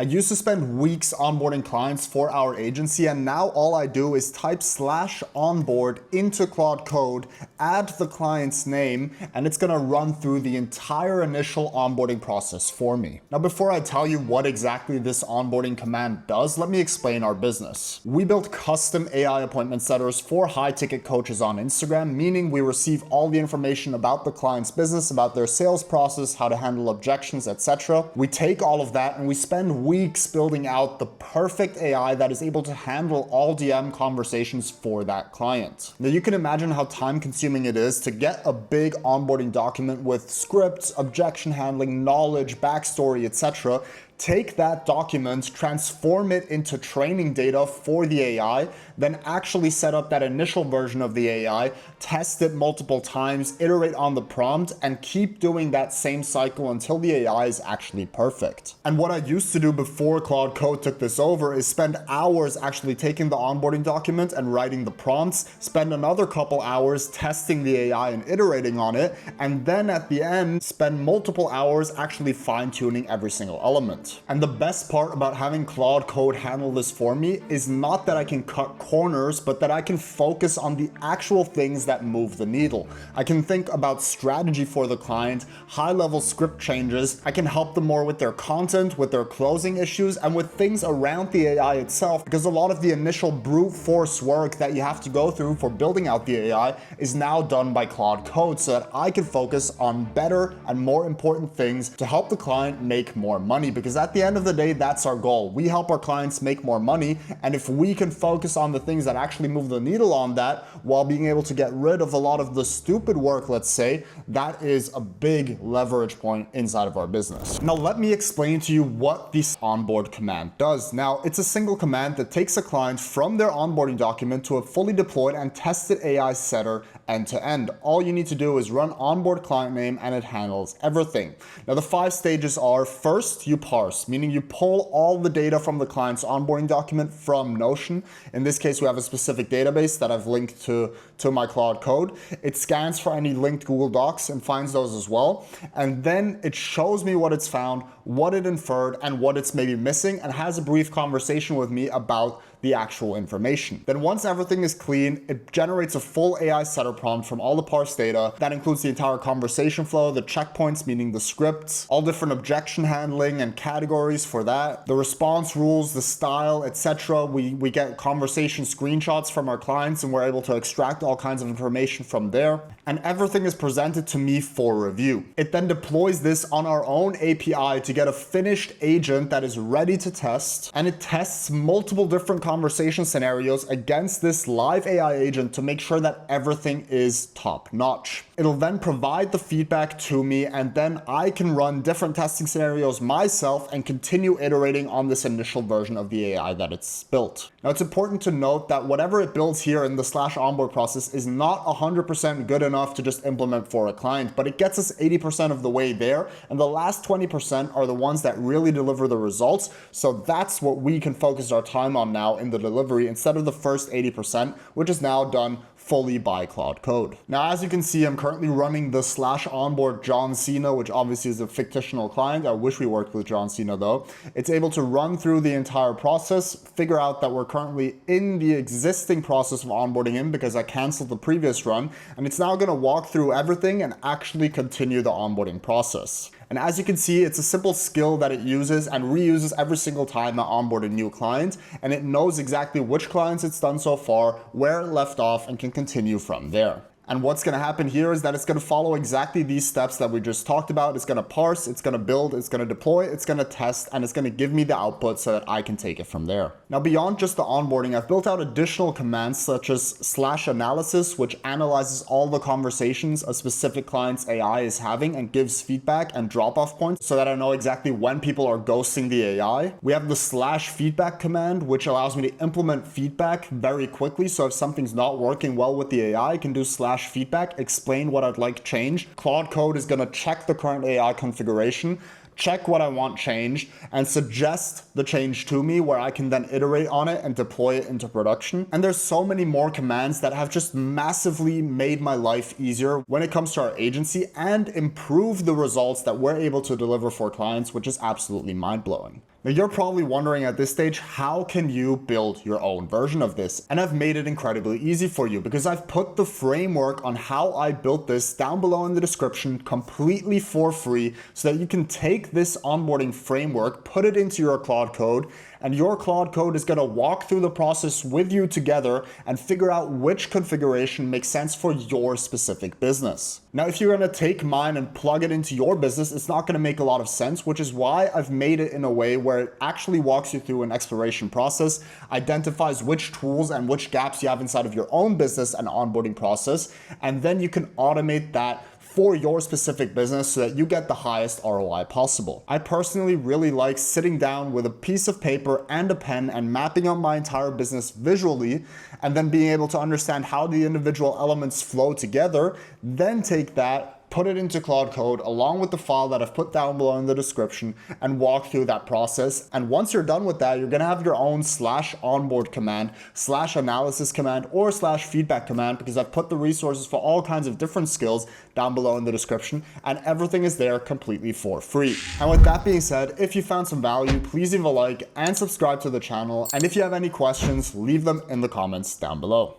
I used to spend weeks onboarding clients for our agency, and now all I do is type /onboard into Claude Code, add the client's name, and it's gonna run through the entire initial onboarding process for me. Now, before I tell you what exactly this onboarding command does, let me explain our business. We build custom AI appointment setters for high-ticket coaches on Instagram, meaning we receive all the information about the client's business, about their sales process, how to handle objections, etc. We take all of that and we spend weeks building out the perfect AI that is able to handle all DM conversations for that client. Now you can imagine how time consuming it is to get a big onboarding document with scripts, objection handling, knowledge, backstory, etc. Take that document, transform it into training data for the AI, then actually set up that initial version of the AI, test it multiple times, iterate on the prompt, and keep doing that same cycle until the AI is actually perfect. And what I used to do before Claude Code took this over is spend hours actually taking the onboarding document and writing the prompts, spend another couple hours testing the AI and iterating on it, and then at the end, spend multiple hours actually fine-tuning every single element. And the best part about having Claude Code handle this for me is not that I can cut corners, but that I can focus on the actual things that move the needle. I can think about strategy for the client, high-level script changes. I can help them more with their content, with their closing issues, and with things around the AI itself, because a lot of the initial brute force work that you have to go through for building out the AI is now done by Claude Code, so that I can focus on better and more important things to help the client make more money, because at the end of the day, that's our goal. We help our clients make more money, and if we can focus on the things that actually move the needle on that while being able to get rid of a lot of the stupid work, let's say, that is a big leverage point inside of our business. Now let me explain to you what this onboard command does. Now it's a single command that takes a client from their onboarding document to a fully deployed and tested AI setter end to end. All you need to do is run onboard client name and it handles everything. Now the 5 stages are: first, you parse, meaning you pull all the data from the client's onboarding document from Notion. In this case, we have a specific database that I've linked to my Claude Code. It scans for any linked Google Docs and finds those as well. And then it shows me what it's found, what it inferred, and what it's maybe missing, and has a brief conversation with me about the actual information. Then once everything is clean, it generates a full AI setter prompt from all the parsed data. That includes the entire conversation flow, the checkpoints, meaning the scripts, all different objection handling and categories for that, the response rules, the style, etc. We get conversation screenshots from our clients and we're able to extract all kinds of information from there. And everything is presented to me for review. It then deploys this on our own API to get a finished agent that is ready to test, and it tests multiple different conversation scenarios against this live AI agent to make sure that everything is top notch. It'll then provide the feedback to me, and then I can run different testing scenarios myself and continue iterating on this initial version of the AI that it's built. Now it's important to note that whatever it builds here in the /onboard process is not 100% good enough to just implement for a client, but it gets us 80% of the way there, and the last 20% are the ones that really deliver the results. So that's what we can focus our time on now in the delivery, instead of the first 80%, which is now done fully by Claude Code. Now, as you can see, I'm currently running the /onboard John Cena, which obviously is a fictional client. I wish we worked with John Cena though. It's able to run through the entire process, figure out that we're currently in the existing process of onboarding him because I canceled the previous run, and it's now gonna walk through everything and actually continue the onboarding process. And as you can see, it's a simple skill that it uses and reuses every single time I onboard a new client, and it knows exactly which clients it's done so far, where it left off, and can continue from there. And what's gonna happen here is that it's gonna follow exactly these steps that we just talked about. It's gonna parse, it's gonna build, it's gonna deploy, it's gonna test, and it's gonna give me the output so that I can take it from there. Now, beyond just the onboarding, I've built out additional commands such as /analysis, which analyzes all the conversations a specific client's AI is having and gives feedback and drop-off points so that I know exactly when people are ghosting the AI. We have the /feedback command, which allows me to implement feedback very quickly. So if something's not working well with the AI, I can do /feedback, explain what I'd like changed. Claude Code is gonna check the current AI configuration, check what I want changed, and suggest the change to me, where I can then iterate on it and deploy it into production. And there's so many more commands that have just massively made my life easier when it comes to our agency and improve the results that we're able to deliver for clients, which is absolutely mind-blowing. Now you're probably wondering at this stage, how can you build your own version of this? And I've made it incredibly easy for you because I've put the framework on how I built this down below in the description completely for free so that you can take this onboarding framework, put it into your Claude Code, and your Claude Code is going to walk through the process with you together and figure out which configuration makes sense for your specific business. Now, if you're going to take mine and plug it into your business, it's not going to make a lot of sense, which is why I've made it in a way where it actually walks you through an exploration process, identifies which tools and which gaps you have inside of your own business and onboarding process, and then you can automate that for your specific business so that you get the highest ROI possible. I personally really like sitting down with a piece of paper and a pen and mapping out my entire business visually, and then being able to understand how the individual elements flow together, then take that, put it into Claude Code along with the file that I've put down below in the description and walk through that process. And once you're done with that, you're gonna have your own /onboard command, /analysis command, or /feedback command, because I've put the resources for all kinds of different skills down below in the description, and everything is there completely for free. And with that being said, if you found some value, please leave a like and subscribe to the channel. And if you have any questions, leave them in the comments down below.